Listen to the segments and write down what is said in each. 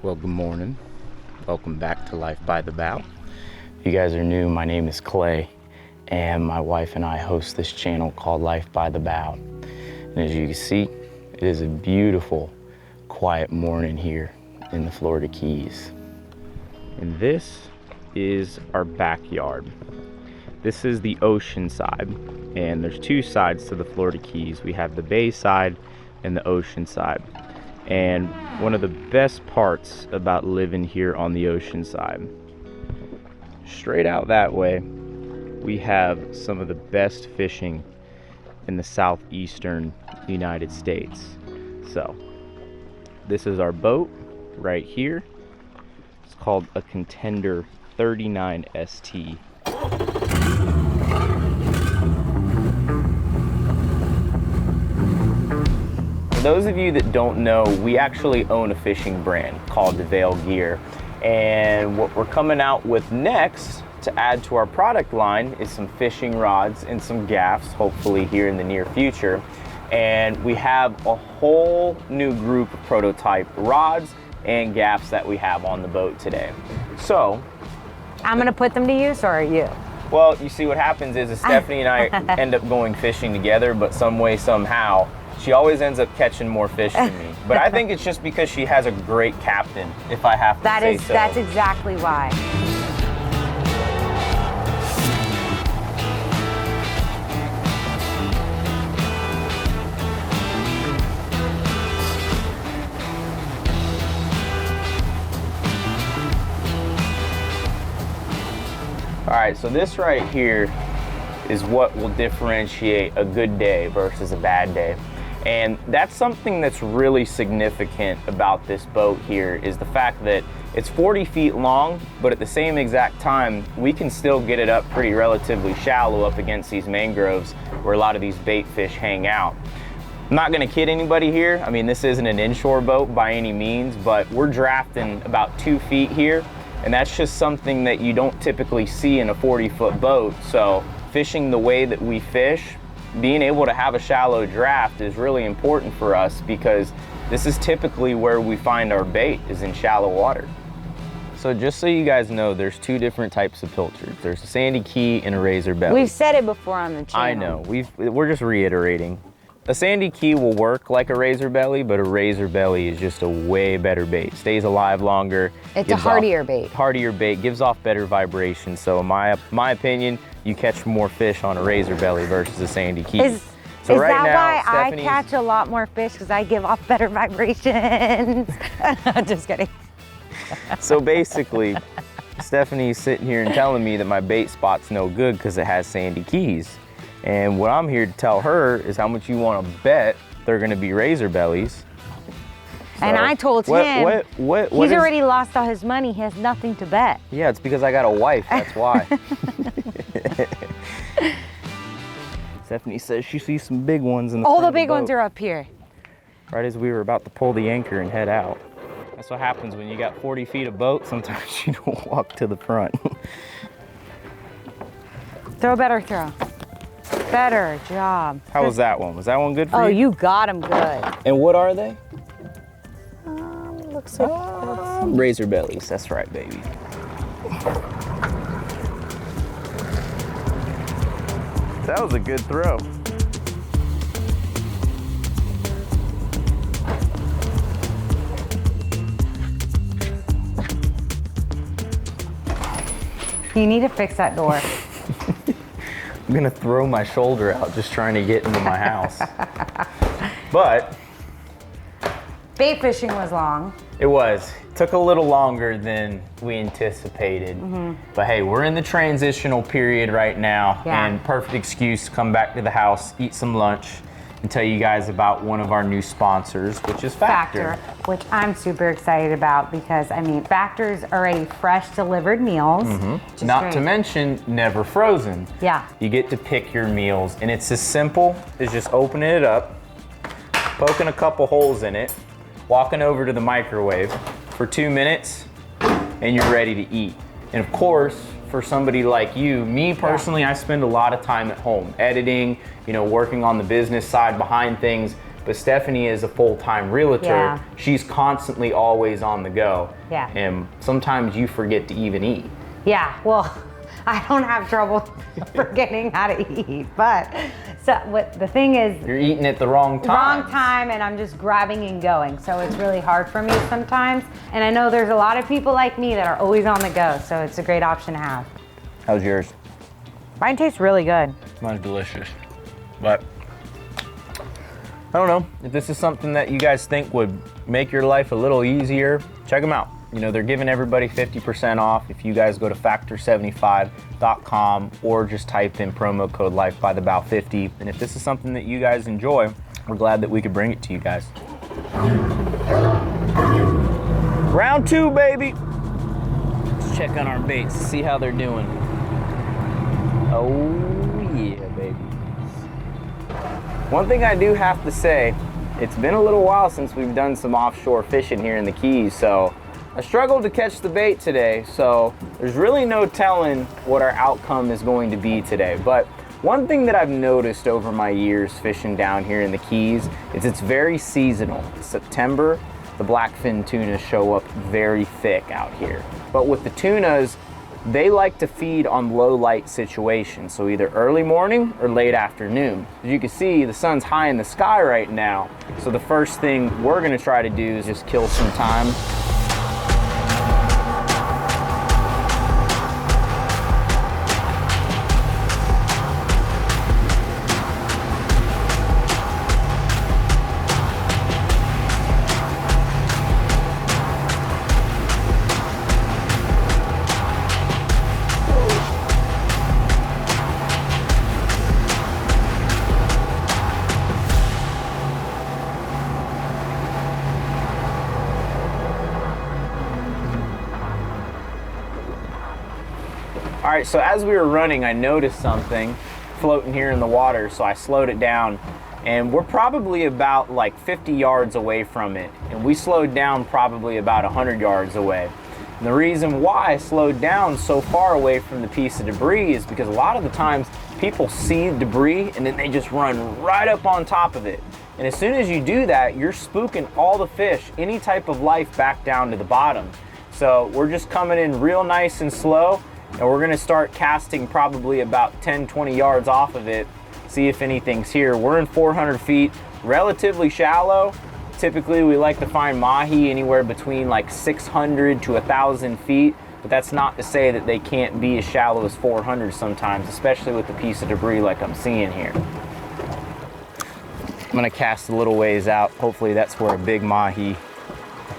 Well, good morning. Welcome back to Life by the Bow. If you guys are new, my name is Clay, and my wife and I host this channel called Life by the Bow. And as you can see, it is a beautiful, quiet morning here in the Florida Keys. And this is our backyard. This is the ocean side, and there's two sides to the Florida Keys. We have the bay side and the ocean side. And one of the best parts about living here on the ocean side, straight out that way, we have some of the best fishing in the southeastern United States. So this is our boat right here. It's called a Contender 39 ST. For those of you that don't know, we actually own a fishing brand called Avail gear, and what we're coming out with next to add to our product line is some fishing rods and some gaffs, hopefully here in the near future. And we have a whole new group of prototype rods and gaffs that we have on the boat today. So I'm gonna put them to use, or are you? well, you see what happens is Stephanie and I end up going fishing together, but some way, somehow, she always ends up catching more fish than me. But I think it's just because she has a great captain, if I have to say so. That's exactly why. All right, so this right here is what will differentiate a good day versus a bad day. And that's something that's really significant about this boat here, is the fact that it's 40 feet long, but at the same exact time, we can still get it up pretty relatively shallow up against these mangroves where a lot of these bait fish hang out. I'm not gonna kid anybody here. I mean, this isn't an inshore boat by any means, but we're drafting about 2 feet here, and that's just something that you don't typically see in a 40-foot boat. So fishing the way that we fish, being able to have a shallow draft is really important for us, because this is typically where we find our bait, is in shallow water. So just so you guys know, there's two different types of pilchers. There's a sandy key and a razor belly. We've said it before on the channel. I know, we're just reiterating. A sandy key will work like a razor belly, but a razor belly is just a way better bait. Stays alive longer. It's a hardier bait. Hardier bait, gives off better vibration. So in my opinion, you catch more fish on a razor belly versus a sandy key. Is that why I catch a lot more fish? Because I give off better vibrations. Just kidding. So basically, Stephanie's sitting here and telling me that my bait spot's no good because it has sandy keys. And what I'm here to tell her is how much you want to bet they're going to be razor bellies. So, and I told him he's already lost all his money. He has nothing to bet. Yeah, it's because I got a wife. That's why. Stephanie says she sees some big ones in the All front the of big boat. ones are up here. Right as we were about to pull the anchor and head out. That's what happens when you got 40 feet of boat. Sometimes you don't walk to the front. Throw better throw. Better job. How was that one? Was that one good for you? Oh, you got him good. And what are they? Looks like Razor bellies. That's right, baby. That was a good throw. You need to fix that door. I'm gonna throw my shoulder out just trying to get into my house. But Bait fishing was long. it took a little longer than we anticipated. But hey, we're in the transitional period right now, and perfect excuse to come back to the house, eat some lunch, and tell you guys about one of our new sponsors, which is Factor. Which I'm super excited about, because I mean, Factor's already fresh delivered meals. Not to mention never frozen. Yeah. You get to pick your meals, and it's as simple as just opening it up, poking a couple holes in it, walking over to the microwave for 2 minutes, and you're ready to eat. And of course, for somebody like you, me personally, I spend a lot of time at home editing, working on the business side behind things. but Stephanie is a full-time realtor. Yeah. She's constantly always on the go. Yeah. And sometimes you forget to even eat. Yeah, well, I don't have trouble forgetting how to eat, but the thing is, you're eating at the wrong time. Wrong time, and I'm just grabbing and going. So it's really hard for me sometimes. And I know there's a lot of people like me that are always on the go, so it's a great option to have. How's yours? Mine tastes really good. Mine's delicious, but I don't know, if this is something that you guys think would make your life a little easier, check them out. You know, they're giving everybody 50% off if you guys go to factor75.com or just type in promo code LifeByTheBow50. And if this is something that you guys enjoy, we're glad that we could bring it to you guys. Round 2, baby. Let's check on our baits, see how they're doing. Oh yeah, baby. One thing I do have to say, it's been a little while since we've done some offshore fishing here in the Keys, so I struggled to catch the bait today, so there's really no telling what our outcome is going to be today. But one thing that I've noticed over my years fishing down here in the Keys is it's very seasonal. September, the blackfin tuna show up very thick out here. But with the tunas, they like to feed on low light situations, so either early morning or late afternoon. As you can see, the sun's high in the sky right now, so the first thing we're gonna try to do is just kill some time. All right, so as we were running, I noticed something floating here in the water, so I slowed it down, and we're probably about like 50 yards away from it, and we slowed down probably about 100 yards away. And the reason why I slowed down so far away from the piece of debris is because a lot of the times people see debris and then they just run right up on top of it. And as soon as you do that, you're spooking all the fish, any type of life, back down to the bottom. So we're just coming in real nice and slow, and we're gonna start casting probably about 10-20 yards off of it, see if anything's here. We're in 400 feet, relatively shallow. Typically we like to find mahi anywhere between like 600 to 1,000 feet, but that's not to say that they can't be as shallow as 400 sometimes, especially with the piece of debris like I'm seeing here. I'm gonna cast a little ways out. Hopefully that's where a big mahi.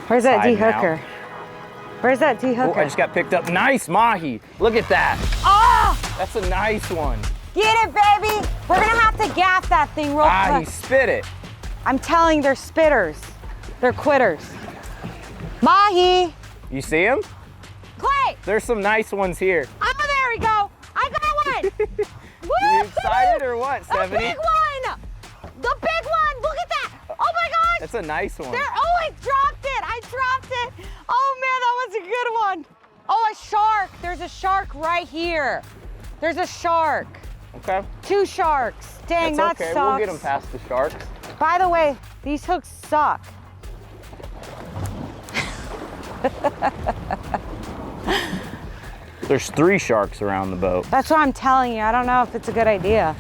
Where's that de-hooker? Where's that de-hooker? Oh, I just got picked up. Nice mahi. Look at that. Oh! That's a nice one. Get it, baby. We're gonna have to gaff that thing real quick. Ah, he spit it. I'm telling you, they're spitters. They're quitters. Mahi. You see him? Clay. There's some nice ones here. Oh, there we go. I got one. You excited or what, Stephanie? The big one. The big one. Look at that. Oh my gosh. That's a nice one. Oh, I dropped it. I dropped it. Oh man, that was a good one. Oh, a shark. There's a shark right here. There's a shark. Okay. 2 sharks. Dang, That's that okay. sucks. We'll get them past the sharks. By the way, these hooks suck. There's 3 sharks around the boat. That's what I'm telling you. I don't know if it's a good idea.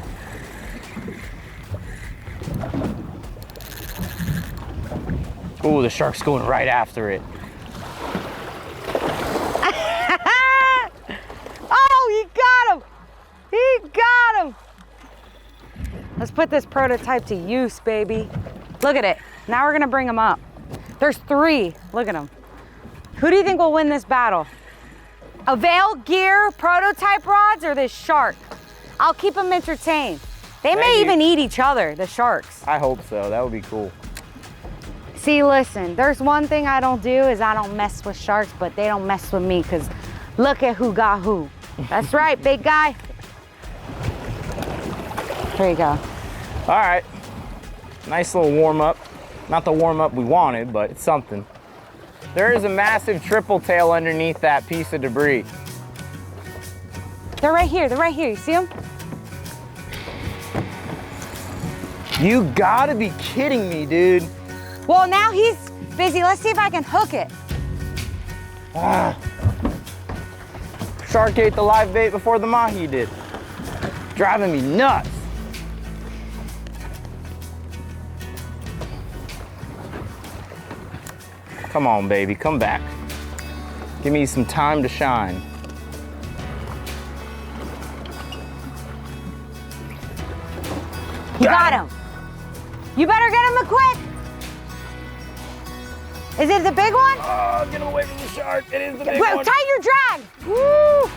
Ooh, the shark's going right after it. Oh, he got him. He got him. Let's put this prototype to use, baby. Look at it. Now we're gonna bring them up. There's 3. Look at them. Who do you think will win this battle? Avail gear prototype rods or this shark? I'll keep them entertained. They may even eat each other, the sharks. I hope so. That would be cool. See, listen, there's one thing I don't do is I don't mess with sharks, but they don't mess with me because look at who got who. That's right, big guy. There you go. All right. Nice little warm up. Not the warm up we wanted, but it's something. There is a massive triple tail underneath that piece of debris. They're right here. They're right here. You see them? You gotta be kidding me, dude. Well, now he's busy. Let's see if I can hook it. Ah. Shark ate the live bait before the mahi did. Driving me nuts. Come on, baby, come back. Give me some time to shine. You got him. You better get him quick. Is it the big one? Oh, get him away from the shark. It is the big one. Tighten your drag. Woo!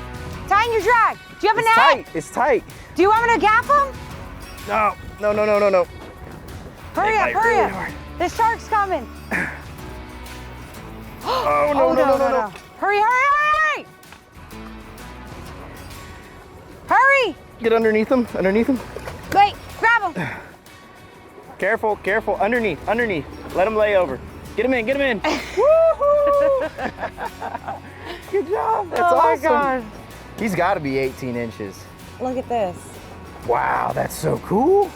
Tighten your drag. Do you have a net? Tight. It's tight. Do you want me to gap him? No, no, no, no, no, no. Hurry up, hurry really up. hard. The shark's coming. Oh, no, no, no. Hurry, hurry, hurry! Hurry! Get underneath him, underneath him. Wait, grab him. Careful, careful, underneath, underneath. Let him lay over. Get him in, get him in. Woohoo! Good job, that's awesome. Oh my God. He's gotta be 18 inches. Look at this. Wow, that's so cool.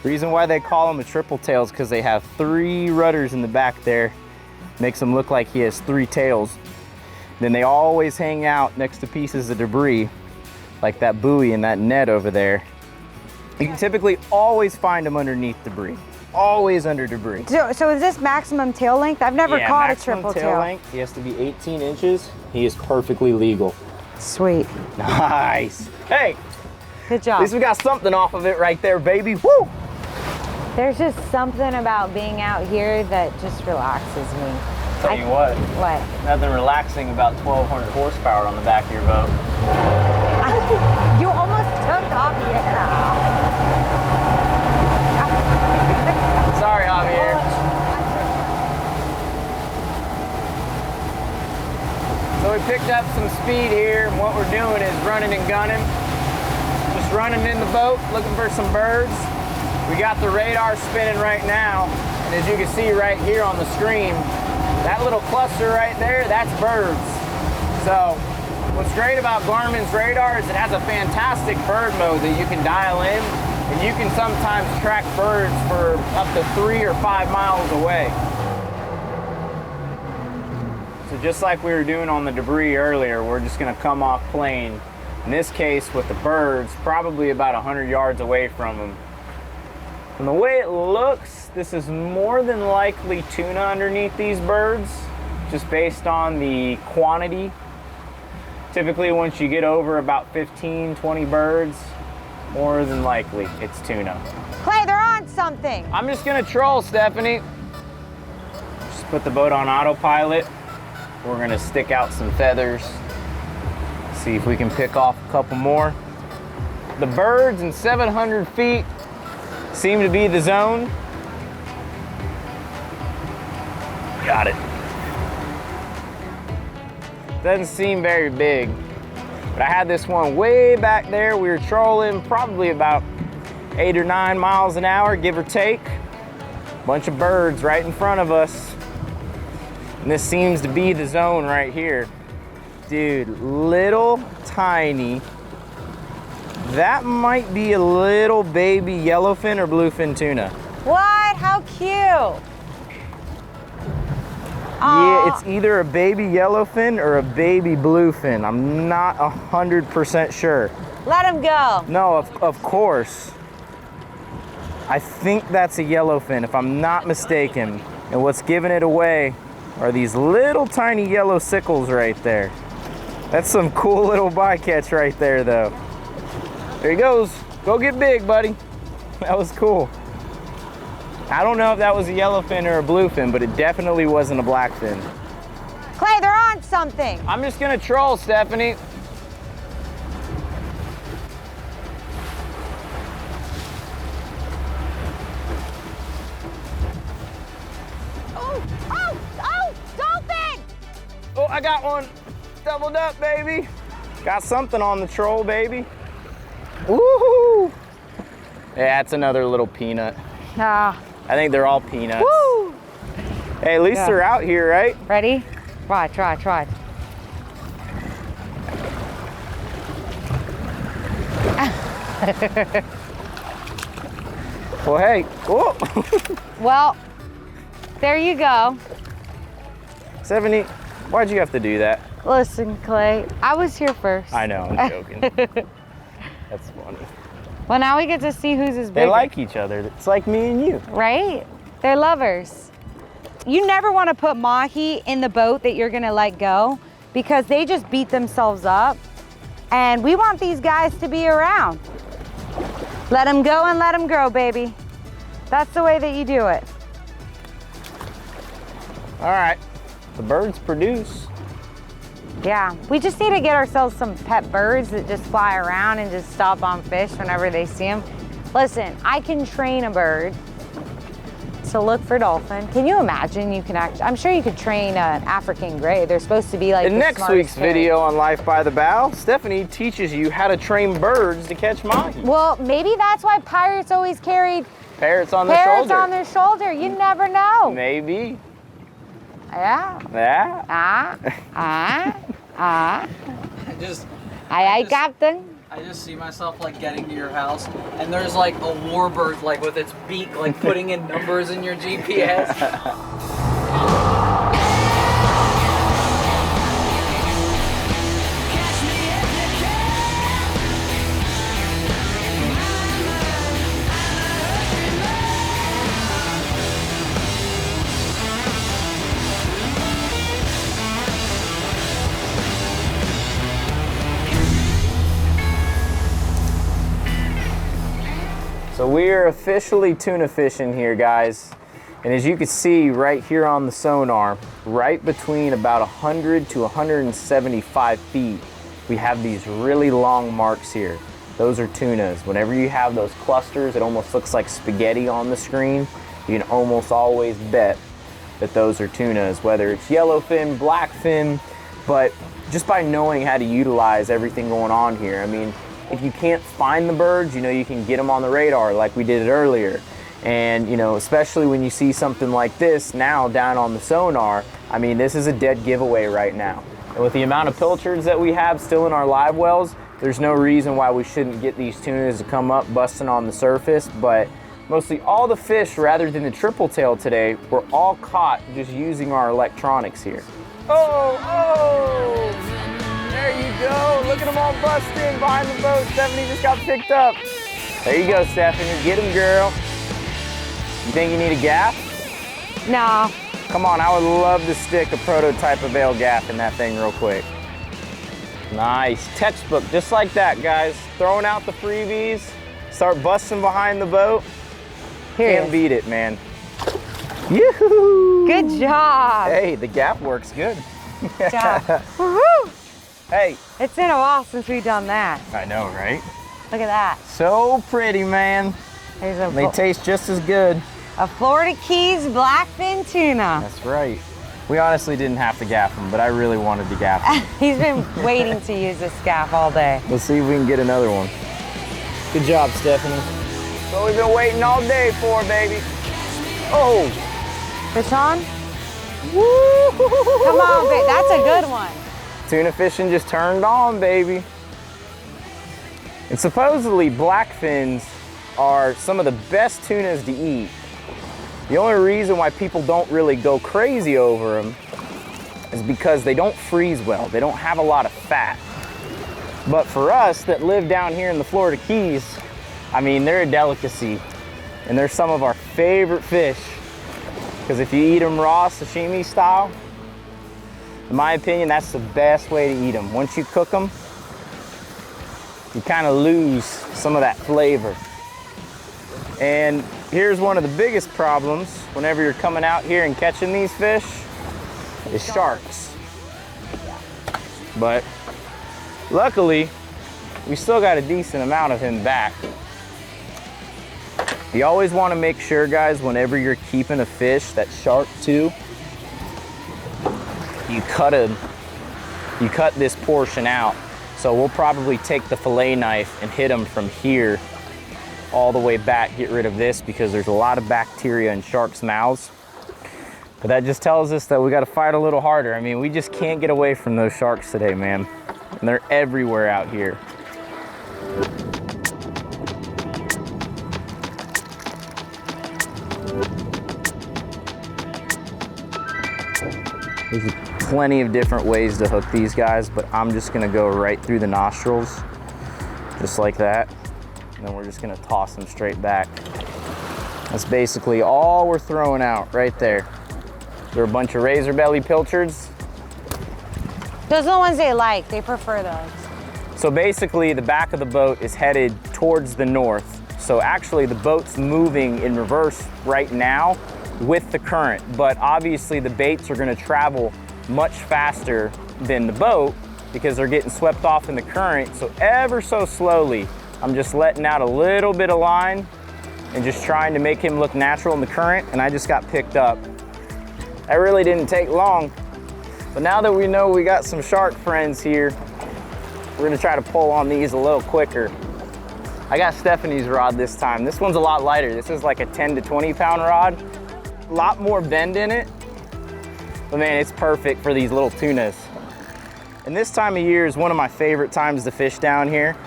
The reason why they call him a triple tail is because they have 3 rudders in the back there. Makes him look like he has 3 tails. Then they always hang out next to pieces of debris, like that buoy and that net over there. You can typically always find them underneath debris. Always under debris. So is this maximum tail length? I've never caught a triple tail. Length. He has to be 18 inches. He is perfectly legal. Sweet. Nice. Hey, good job. at least we got something off of it right there, baby. Woo! There's just something about being out here that just relaxes me. Tell you what. What? Nothing relaxing about 1,200 horsepower on the back of your boat. You almost took off Sorry, Javier. So we picked up some speed here, and what we're doing is running and gunning. Just running in the boat, looking for some birds. We got the radar spinning right now, and as you can see right here on the screen, that little cluster right there, that's birds. So what's great about Garmin's radar is it has a fantastic bird mode that you can dial in, and you can sometimes track birds for up to 3 or 5 miles away. So just like we were doing on the debris earlier, we're just gonna come off plane. In this case, with the birds, probably about 100 yards away from them. From the way it looks, this is more than likely tuna underneath these birds, just based on the quantity. Typically, once you get over about 15, 20 birds, more than likely it's tuna. Clay, they're on something. I'm just gonna troll, Stephanie. Just put the boat on autopilot. We're gonna stick out some feathers, see if we can pick off a couple more. The birds in 700 feet seem to be the zone. Got it. Doesn't seem very big, but I had this one way back there. We were trolling probably about 8 or 9 miles an hour, give or take. Bunch of birds right in front of us. And this seems to be the zone right here. Dude, little tiny. That might be a little baby yellowfin or bluefin tuna. What? How cute. Yeah, it's either a baby yellowfin or a baby bluefin. I'm not 100% sure. Let him go. No, of course. I think that's a yellowfin, if I'm not mistaken. And what's giving it away are these little tiny yellow sickles right there. That's some cool little bycatch right there, though. There he goes. Go get big, buddy. That was cool. I don't know if that was a yellowfin or a bluefin, but it definitely wasn't a blackfin. Clay, they're on something. I'm just gonna troll, Stephanie. Oh, dolphin! Oh, I got one. Doubled up, baby. Got something on the troll, baby. Woohoo! Yeah, that's another little peanut. Ah. I think they're all peanuts. Woo! Hey, at least they're out here, right? Ready? Try. Well, hey. Whoa. Well, there you go. Stephanie, why'd you have to do that? Listen, Clay, I was here first. I know, I'm joking. That's funny. Well, now we get to see whose is bigger. They like each other. It's like me and you. Right? They're lovers. You never want to put mahi in the boat that you're gonna let go because they just beat themselves up. And we want these guys to be around. Let them go and let them grow, baby. That's the way that you do it. All right, the birds produce. Yeah, we just need to get ourselves some pet birds that just fly around and just stop on fish whenever they see them. Listen, I can train a bird to look for dolphin. Can you imagine you can I'm sure you could train an African gray. They're supposed to be like In next week's video on Life by the Bow, Stephanie teaches you how to train birds to catch mahi. Well, maybe that's why pirates always carried Parrots on their parrots shoulder. on their shoulder. You never know. Maybe. Yeah. Yeah. Aye, Captain. I just see myself like getting to your house and there's like a warbird like with its beak like putting in numbers in your GPS. So we are officially tuna fishing here, guys. And as you can see right here on the sonar, right between about 100 to 175 feet, we have these really long marks here. Those are tunas. Whenever you have those clusters, it almost looks like spaghetti on the screen. You can almost always bet that those are tunas, whether it's yellowfin, blackfin, but just by knowing how to utilize everything going on here. I mean, if you can't find the birds, you know, you can get them on the radar like we did it earlier. And, you know, especially when you see something like this now down on the sonar, I mean, this is a dead giveaway right now. And with the amount of pilchards that we have still in our live wells, there's no reason why we shouldn't get these tunas to come up busting on the surface. But mostly all the fish, rather than the triple tail today, were all caught just using our electronics here. Oh! There you go. Look at them all busting behind the boat. Stephanie just got picked up. There you go, Stephanie. Get him, girl. You think you need a gaff? No. Come on, I would love to stick a prototype Avail gaff in that thing real quick. Nice. Textbook, just like that, guys. Throwing out the freebies. Start busting behind the boat. Can't beat it, man. Yoo-hoo! Good job. Hey, the gaff works good. Good job. Woohoo! Hey. It's been a while since we've done that. I know, right? Look at that. So pretty, man. There's They taste just as good. a Florida Keys blackfin tuna. That's right. We honestly didn't have to gaff them, but I really wanted to gaff them. He's been waiting to use this gaff all day. Let's see if we can get another one. Good job, Stephanie. That's what we've been waiting all day for, baby. Oh. Fish on? Woo! Come on, babe. That's a good one. Tuna fishing just turned on, baby. And supposedly blackfins are some of the best tunas to eat. The only reason why people don't really go crazy over them is because they don't freeze well. They don't have a lot of fat. But for us that live down here in the Florida Keys, I mean, they're a delicacy. And they're some of our favorite fish. Because if you eat them raw, sashimi style, in my opinion, that's the best way to eat them. Once you cook them, you kind of lose some of that flavor. And here's one of the biggest problems whenever you're coming out here and catching these fish is sharks. But luckily, we still got a decent amount of him back. You always want to make sure, guys, whenever you're keeping a fish that's shark too, you cut this portion out. So we'll probably take the fillet knife and hit them from here all the way back, get rid of this because there's a lot of bacteria in sharks' mouths. But that just tells us that we got to fight a little harder. I mean, we just can't get away from those sharks today, man. And they're everywhere out here. There's plenty of different ways to hook these guys, but I'm just gonna go right through the nostrils, just like that. And then we're just gonna toss them straight back. That's basically all we're throwing out right there. They're a bunch of razor belly pilchards. Those are the ones they like. They prefer those. So basically the back of the boat is headed towards the north. So actually the boat's moving in reverse right now with the current, but obviously the baits are gonna travel much faster than the boat because they're getting swept off in the current. So ever so slowly, I'm just letting out a little bit of line and just trying to make him look natural in the current, and I just got picked up. That really didn't take long, but now that we know we got some shark friends here, we're gonna try to pull on these a little quicker. I got Stephanie's rod this time. This one's a lot lighter. This is like a 10 to 20 pound rod. A lot more bend in it, but man, it's perfect for these little tunas. And this time of year is one of my favorite times to fish down here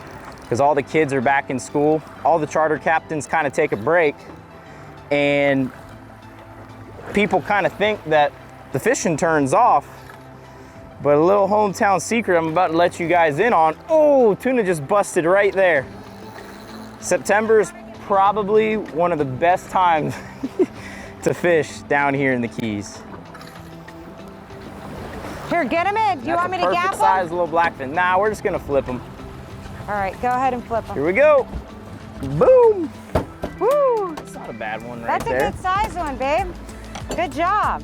because all the kids are back in school. All the charter captains kind of take a break, and people kind of think that the fishing turns off, but a little hometown secret I'm about to let you guys in on. Oh, tuna just busted right there. September is probably one of the best times to fish down here in the Keys. Here, get him in. Do you want me to gap Perfect him? size little blackfin. Nah, we're just gonna flip them. All right, go ahead and flip him. Here we go. Boom. Woo. It's not a bad one right there. That's a good size one, babe. Good job.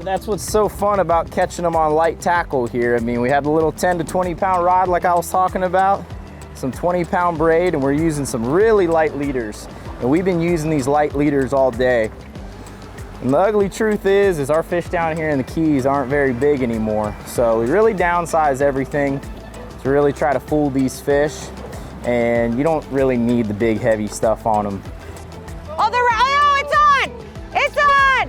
That's what's so fun about catching them on light tackle here. I mean, we have the little 10 to 20 pound rod like I was talking about, some 20 pound braid, and we're using some really light leaders. And we've been using these light leaders all day. And the ugly truth is our fish down here in the Keys aren't very big anymore. So we really downsize everything to really try to fool these fish. And you don't really need the big heavy stuff on them. Oh, it's on! It's on!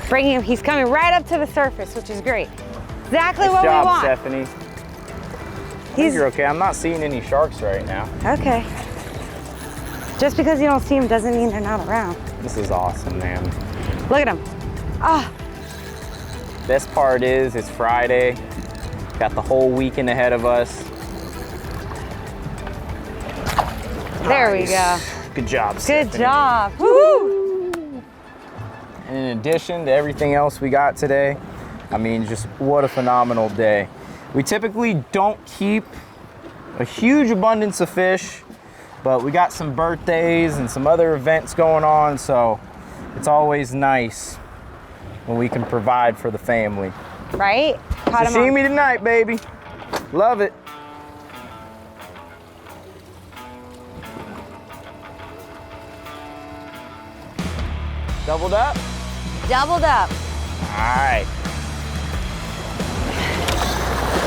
Bring him, he's coming right up to the surface, which is great. Exactly what we want. Good job, Stephanie. I think you're okay. I'm not seeing any sharks right now. Okay. Just because you don't see them doesn't mean they're not around. This is awesome, man. Look at him. Ah. Best part is it's Friday. Got the whole weekend ahead of us. There we go. Good job, Good Stephanie. job. Woo! And in addition to everything else we got today, I mean, just what a phenomenal day. We typically don't keep a huge abundance of fish, but we got some birthdays and some other events going on, so it's always nice when we can provide for the family. Right? Caught him on. Sashimi tonight, baby. Love it. Doubled up? Doubled up. All right.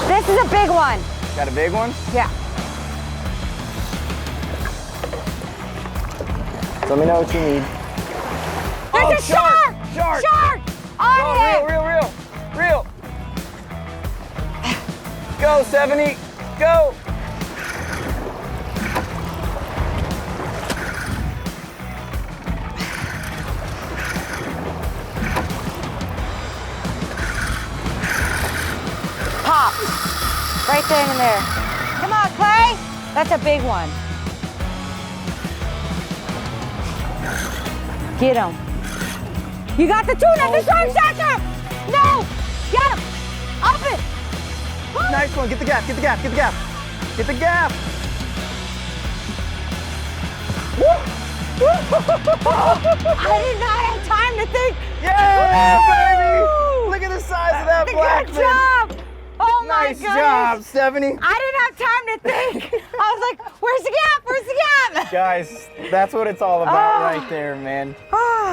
This is a big one. Got a big one? Yeah. Let me know what you need. There's a shark! Shark! Shark! On Oh, it! real. Go, Stephanie, go! Pop. Right then and there. Come on, Clay. That's a big one. Get him. You got the tuna. The shark's after him. No. Get him. Up it. Nice one. Get the gap. Get the gap. Get the gap. Get the gap. I did not have time to think. Yeah, baby. Woo! Look at the size of that blackfin. Good job. Oh my Nice goodness. job, Stephanie. I didn't have time to think. I was like, where's the gap? Where's the gap? Guys, that's what it's all about right there, man.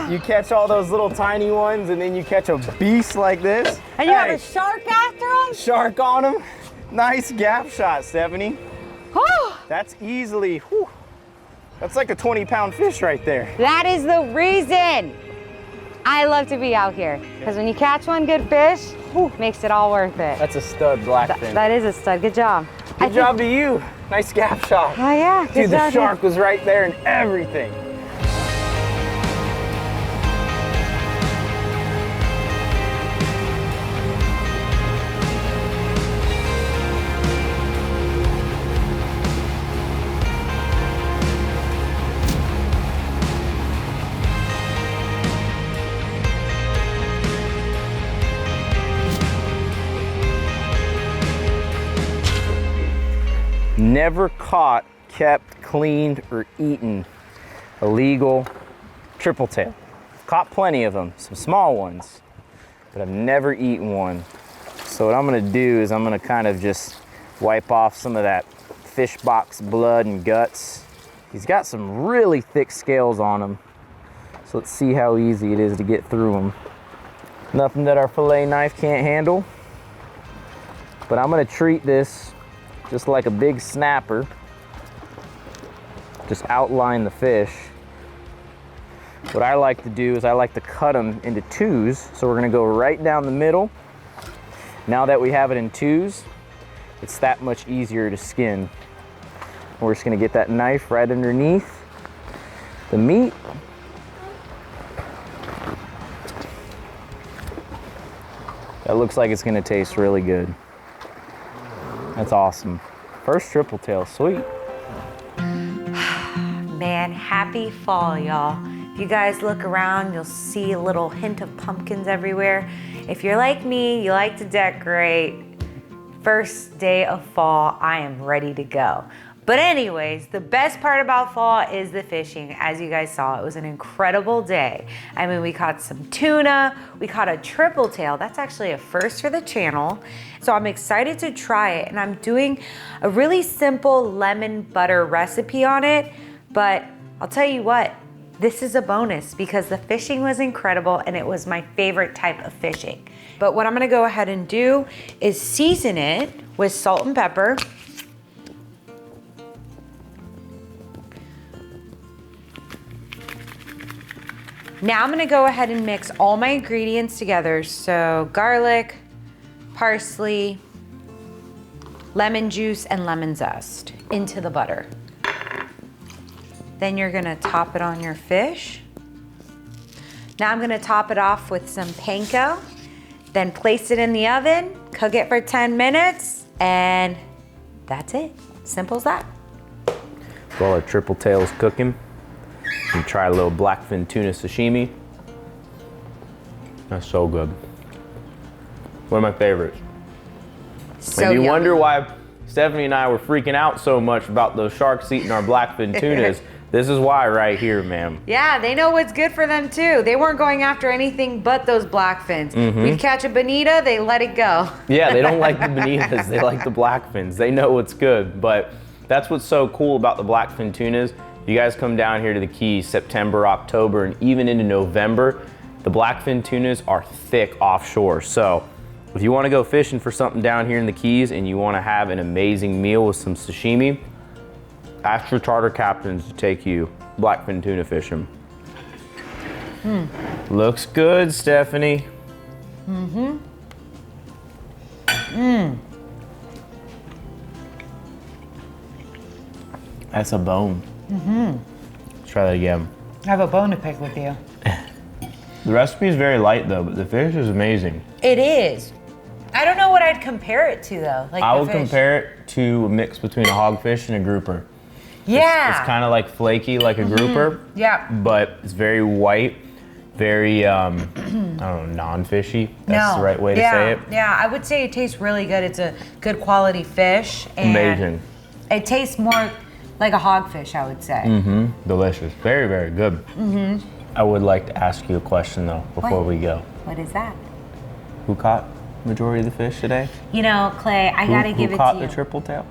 You catch all those little tiny ones, and then you catch a beast like this. And you have a shark after him? Shark on him. Nice gap shot, Stephanie. That's easily, whew, that's like a 20-pound fish right there. That is the reason I love to be out here. Because when you catch one good fish, makes it all worth it. That's a stud blackfin. That is a stud. Good job. Good job to you. Nice gap shot. Oh yeah, good Dude, the job, shark was right there and everything. never caught, kept, cleaned, or eaten a legal triple tail. Caught plenty of them, some small ones, but I've never eaten one. So what I'm gonna do is I'm gonna kind of just wipe off some of that fish box blood and guts. He's got some really thick scales on him. So let's see how easy it is to get through them. Nothing that our fillet knife can't handle. But I'm gonna treat this just like a big snapper. Just outline the fish. What I like to do is I like to cut them into twos. So we're gonna go right down the middle. Now that we have it in twos, it's that much easier to skin. We're just gonna get that knife right underneath the meat. That looks like it's gonna taste really good. That's awesome. First triple tail, sweet. Man, happy fall, y'all. If you guys look around, you'll see a little hint of pumpkins everywhere. If you're like me, you like to decorate. First day of fall, I am ready to go. But anyways, the best part about fall is the fishing. As you guys saw, it was an incredible day. I mean, we caught some tuna, we caught a triple tail. That's actually a first for the channel. So I'm excited to try it, and I'm doing a really simple lemon butter recipe on it. But I'll tell you what, this is a bonus because the fishing was incredible and it was my favorite type of fishing. But what I'm gonna go ahead and do is season it with salt and pepper. Now I'm gonna go ahead and mix all my ingredients together. So garlic, parsley, lemon juice, and lemon zest into the butter. Then you're gonna top it on your fish. Now I'm gonna top it off with some panko, then place it in the oven, cook it for 10 minutes, and that's it. Simple as that. While our triple tail's cooking, and try a little blackfin tuna sashimi. That's so good. One of my favorites. So if you yummy. wonder why Stephanie and I were freaking out so much about those sharks eating our blackfin tunas, this is why right here, ma'am. Yeah, they know what's good for them too. They weren't going after anything but those blackfins. We'd catch a bonita, they let it go. Yeah, they don't like the bonitas, they like the blackfins. They know what's good, but that's what's so cool about the blackfin tunas. You guys come down here to the Keys September, October, and even into November, the blackfin tunas are thick offshore. So if you wanna go fishing for something down here in the Keys and you wanna have an amazing meal with some sashimi, ask your charter captains to take you blackfin tuna fishing. Looks good, Stephanie. That's a bone. Let's try that again. I have a bone to pick with you. The recipe is very light though, but the fish is amazing. It is. I don't know what I'd compare it to though. Like I the would fish. compare it to a mix between a hogfish and a grouper. Yeah. It's kind of like flaky like a grouper, Yeah. but it's very white, very, I don't know, non-fishy. That's the right way to say it. Yeah, I would say it tastes really good. It's a good quality fish. And Amazing. it tastes more like a hogfish, I would say. Delicious. Very, very good. I would like to ask you a question though before we go. What is that? Who caught majority of the fish today? You know, Clay, I gotta give Who it caught to you. the triple tail?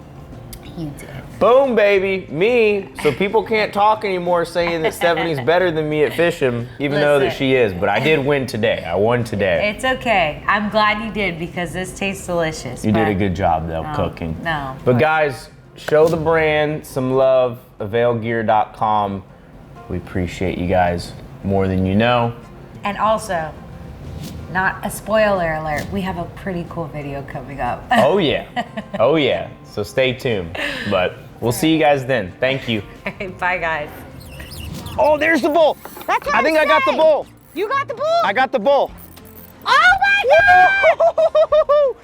You did. Boom, baby, me. So people can't talk anymore saying that Stephanie's better than me at fishing, even though that Listen. she is. But I did win today. I won today. It's okay. I'm glad you did because this tastes delicious. You did but- a good job though, No, cooking. no, But but- guys, show the brand some love. Availgear.com. We appreciate you guys more than you know. And also, not a spoiler alert, we have a pretty cool video coming up. Oh yeah. Oh yeah. So stay tuned. But we'll see you guys then. Thank you. Bye, guys. Oh, there's the bull. That's what I think I got the bull. You got the bull? I got the bull. Oh my God!